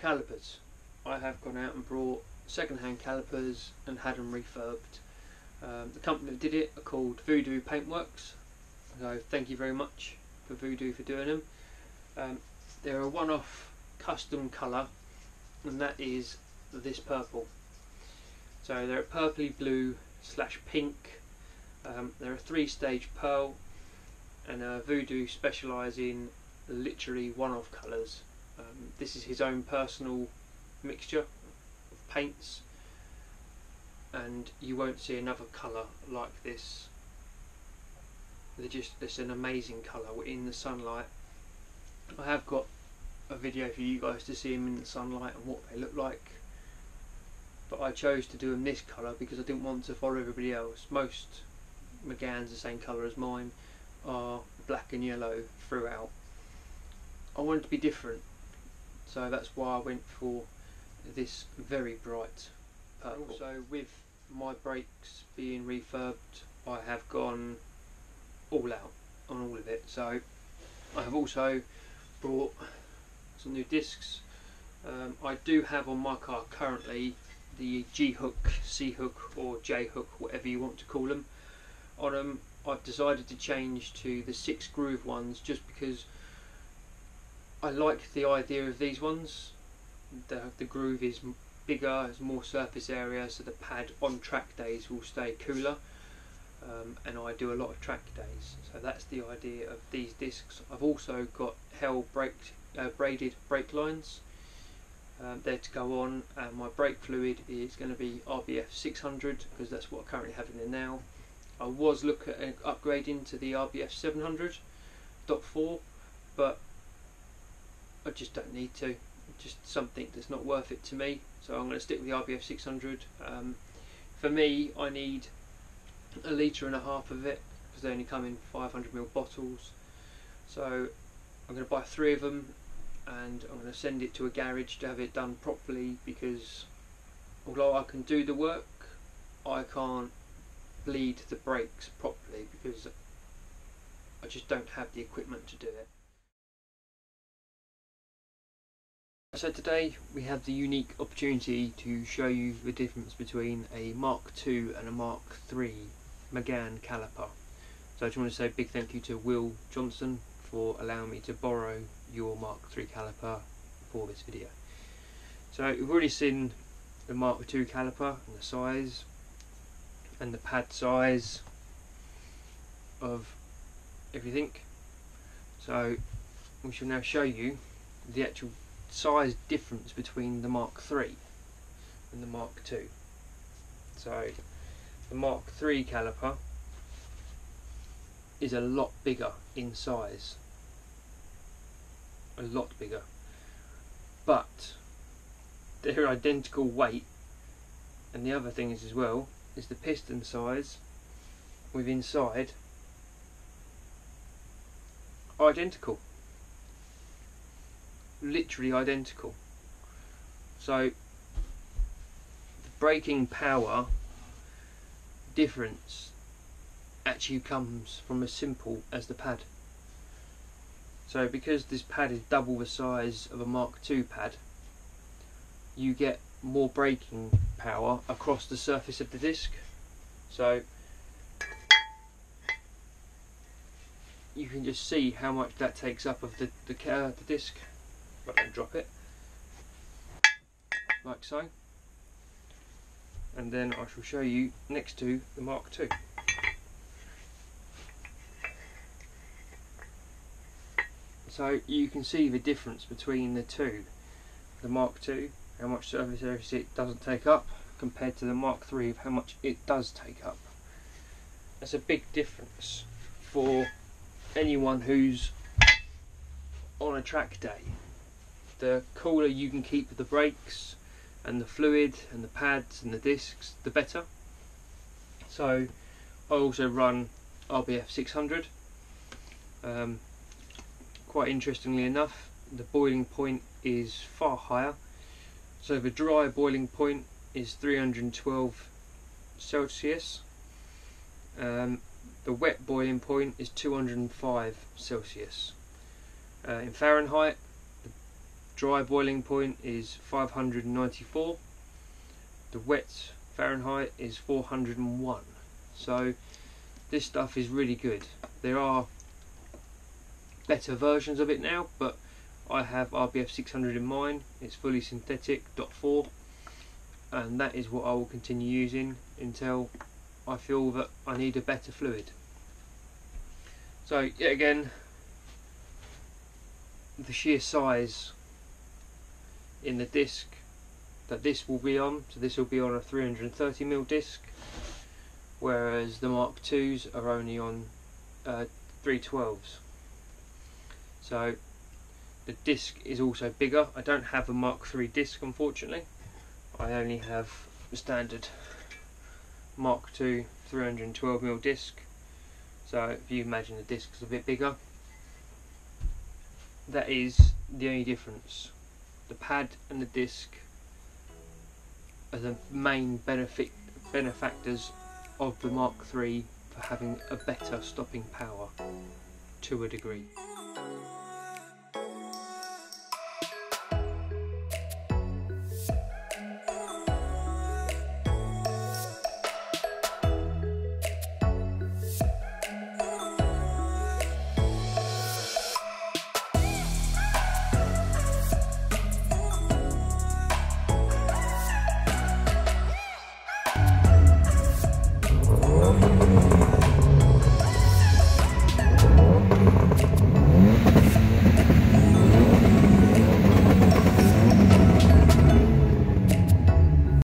calipers. I have gone out and brought second-hand calipers and had them refurbed. The company that did it are called Voodoo Paintworks, so thank you very much for Voodoo for doing them. They're a one-off custom colour, and that is this purple. So they're a purpley blue / pink. They're a 3-stage pearl, and Voodoo specialise in literally one-off colours. This is his own personal mixture of paints, and you won't see another colour like this. It's an amazing colour in the sunlight. I have got a video for you guys to see them in the sunlight and what they look like, but I chose to do them this colour because I didn't want to follow everybody else. Most McGann's the same colour as mine, are black and yellow throughout. I wanted to be different, so that's why I went for this very bright purple. Also, with my brakes being refurbed, I have gone all out on all of it. So I have also brought some new discs. I do have on my car currently the G hook, C hook or J hook, whatever you want to call them. On them I've decided to change to the 6 groove ones just because I like the idea of these ones. The groove is bigger, has more surface area, so the pad on track days will stay cooler, and I do a lot of track days, so that's the idea of these discs. I've also got Hell braided brake lines. They're to go on, and my brake fluid is going to be RBF 600 because that's what I currently have in there now. I was looking at upgrading to the RBF 700.4, but I just don't need to. Just something that's not worth it to me, so I'm going to stick with the RBF 600. For me, I need 1.5 litre of it because they only come in 500ml bottles, so I'm going to buy 3 of them, and I'm going to send it to a garage to have it done properly, because although I can do the work, I can't bleed the brakes properly because I just don't have the equipment to do it. So today we have the unique opportunity to show you the difference between a Mark II and a Mark III McGann caliper. So I just want to say a big thank you to Will Johnson for allowing me to borrow your Mark III caliper for this video. So we've already seen the Mark II caliper and the size and the pad size of everything. So we shall now show you the actual size difference between the Mark III and the Mark II. So the Mark III caliper is a lot bigger in size, a lot bigger, but they're identical weight, and the other thing is as well is the piston size with inside are identical, literally identical. So the braking power difference actually comes from as simple as the pad. So because this pad is double the size of a Mark II pad, you get more braking power across the surface of the disc. So you can just see how much that takes up of the disc. I don't drop it, like so, and then I shall show you next to the Mark II. So you can see the difference between the two. The Mark II, how much surface area it doesn't take up, compared to the Mark III of how much it does take up. That's a big difference for anyone who's on a track day. The cooler you can keep the brakes and the fluid and the pads and the discs, the better. So I also run RBF 600. Quite interestingly enough, the boiling point is far higher. So the dry boiling point is 312 Celsius. The wet boiling point is 205 Celsius. In Fahrenheit, dry boiling point is 594. The wet Fahrenheit is 401. So this stuff is really good. There are better versions of it now, but I have RBF 600 in mine. It's fully synthetic, .4, and that is what I will continue using until I feel that I need a better fluid. So yet again, the sheer size in the disc that this will be on, so this will be on a 330mm disc, whereas the Mark IIs are only on 312s. So the disc is also bigger. I don't have a Mark III disc, unfortunately. I only have the standard Mark II 312mm disc. So if you imagine the disc is a bit bigger, that is the only difference. The pad and the disc are the main benefactors of the Mark III for having a better stopping power to a degree.